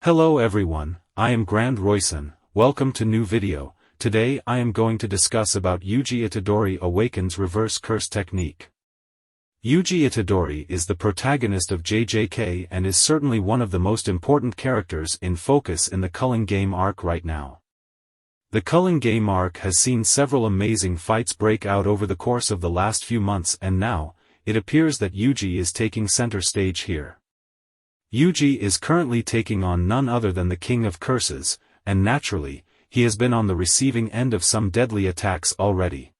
Hello everyone, I am Grand Royson, welcome to new video. Today I am going to discuss about Yuji Itadori Awakens reverse curse technique. Yuji Itadori is the protagonist of JJK and is certainly one of the most important characters in focus in the Culling Game arc right now. The Culling Game arc has seen several amazing fights break out over the course of the last few months, and now, it appears that Yuji is taking center stage here. Yuji is currently taking on none other than the King of Curses, and naturally, he has been on the receiving end of some deadly attacks already.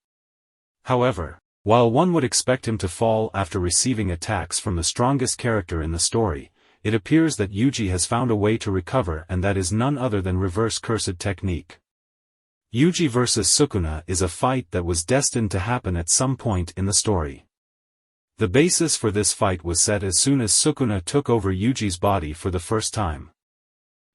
However, while one would expect him to fall after receiving attacks from the strongest character in the story, it appears that Yuji has found a way to recover, and that is none other than reverse cursed technique. Yuji vs Sukuna is a fight that was destined to happen at some point in the story. The basis for this fight was set as soon as Sukuna took over Yuji's body for the first time.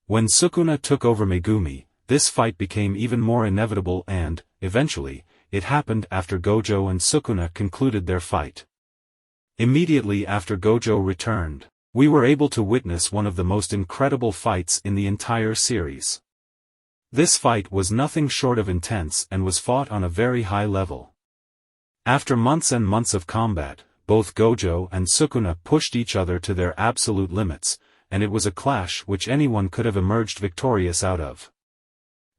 When Sukuna took over Megumi, this fight became even more inevitable and, eventually, it happened after Gojo and Sukuna concluded their fight. Immediately after Gojo returned, we were able to witness one of the most incredible fights in the entire series. This fight was nothing short of intense and was fought on a very high level. After months and months of combat, both Gojo and Sukuna pushed each other to their absolute limits, and it was a clash which anyone could have emerged victorious out of.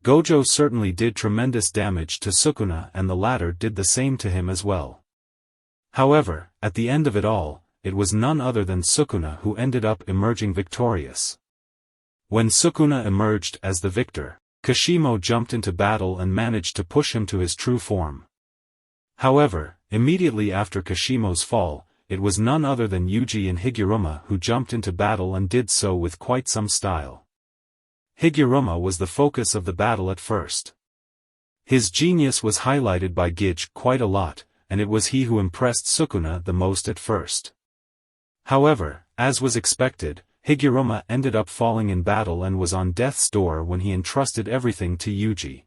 Gojo certainly did tremendous damage to Sukuna, and the latter did the same to him as well. However, at the end of it all, it was none other than Sukuna who ended up emerging victorious. When Sukuna emerged as the victor, Kashimo jumped into battle and managed to push him to his true form. However, immediately after Kashimo's fall, it was none other than Yuji and Higuruma who jumped into battle and did so with quite some style. Higuruma was the focus of the battle at first. His genius was highlighted by Gij quite a lot, and it was he who impressed Sukuna the most at first. However, as was expected, Higuruma ended up falling in battle and was on death's door when he entrusted everything to Yuji.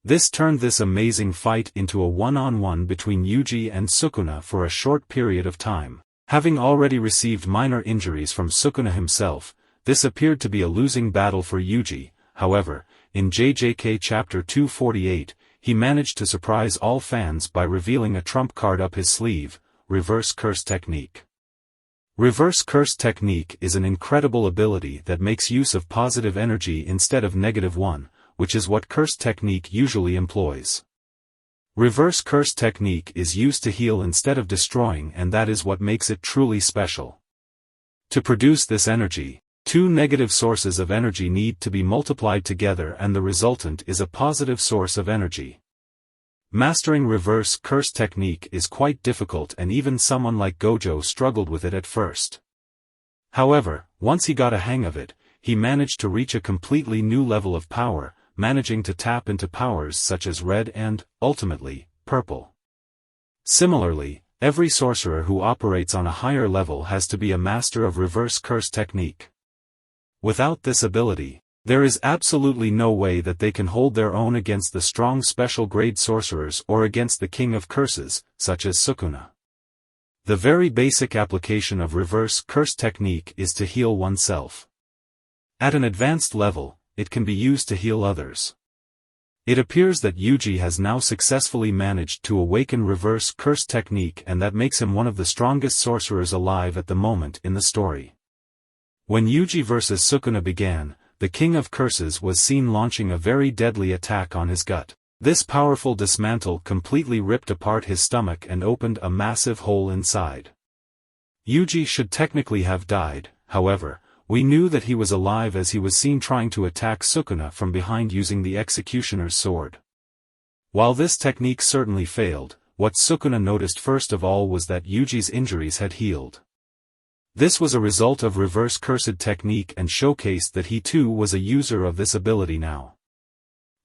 This turned this amazing fight into a one-on-one between Yuji and Sukuna for a short period of time. Having already received minor injuries from Sukuna himself, this appeared to be a losing battle for Yuji. However, in JJK Chapter 248, he managed to surprise all fans by revealing a trump card up his sleeve, Reverse Curse Technique. Reverse Curse Technique is an incredible ability that makes use of positive energy instead of negative one, which is what curse technique usually employs. Reverse curse technique is used to heal instead of destroying, and that is what makes it truly special. To produce this energy, two negative sources of energy need to be multiplied together, and the resultant is a positive source of energy. Mastering reverse curse technique is quite difficult, and even someone like Gojo struggled with it at first. However, once he got a hang of it, he managed to reach a completely new level of power, managing to tap into powers such as red and, ultimately, purple. Similarly, every sorcerer who operates on a higher level has to be a master of reverse curse technique. Without this ability, there is absolutely no way that they can hold their own against the strong special grade sorcerers or against the King of Curses, such as Sukuna. The very basic application of reverse curse technique is to heal oneself. At an advanced level, it can be used to heal others. It appears that Yuji has now successfully managed to awaken reverse curse technique, and that makes him one of the strongest sorcerers alive at the moment in the story. When Yuji vs Sukuna began, the King of Curses was seen launching a very deadly attack on his gut. This powerful dismantle completely ripped apart his stomach and opened a massive hole inside. Yuji should technically have died, however, we knew that he was alive as he was seen trying to attack Sukuna from behind using the executioner's sword. While this technique certainly failed, what Sukuna noticed first of all was that Yuji's injuries had healed. This was a result of reverse cursed technique and showcased that he too was a user of this ability now.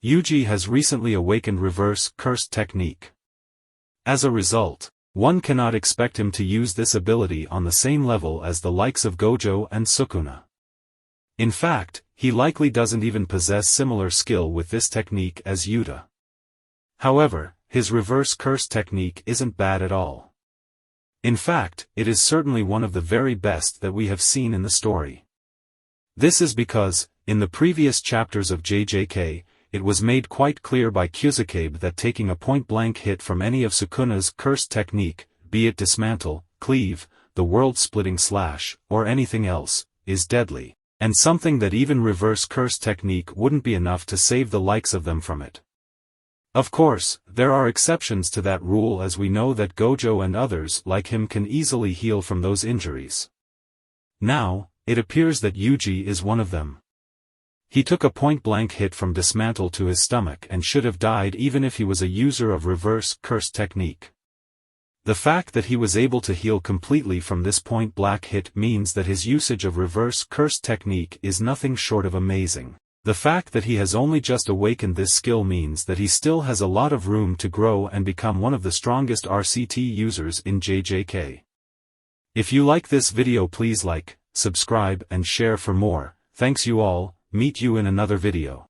Yuji has recently awakened reverse cursed technique. As a result, one cannot expect him to use this ability on the same level as the likes of Gojo and Sukuna. In fact, he likely doesn't even possess similar skill with this technique as Yuta. However, his reverse curse technique isn't bad at all. In fact, it is certainly one of the very best that we have seen in the story. This is because, in the previous chapters of JJK, it was made quite clear by Kusakabe that taking a point-blank hit from any of Sukuna's cursed technique, be it dismantle, cleave, the world-splitting slash, or anything else, is deadly, and something that even reverse curse technique wouldn't be enough to save the likes of them from it. Of course, there are exceptions to that rule, as we know that Gojo and others like him can easily heal from those injuries. Now, it appears that Yuji is one of them. He took a point-blank hit from dismantle to his stomach and should have died even if he was a user of reverse curse technique. The fact that he was able to heal completely from this point-blank hit means that his usage of reverse curse technique is nothing short of amazing. The fact that he has only just awakened this skill means that he still has a lot of room to grow and become one of the strongest RCT users in JJK. If you like this video, please like, subscribe and share for more. Thanks you all, meet you in another video.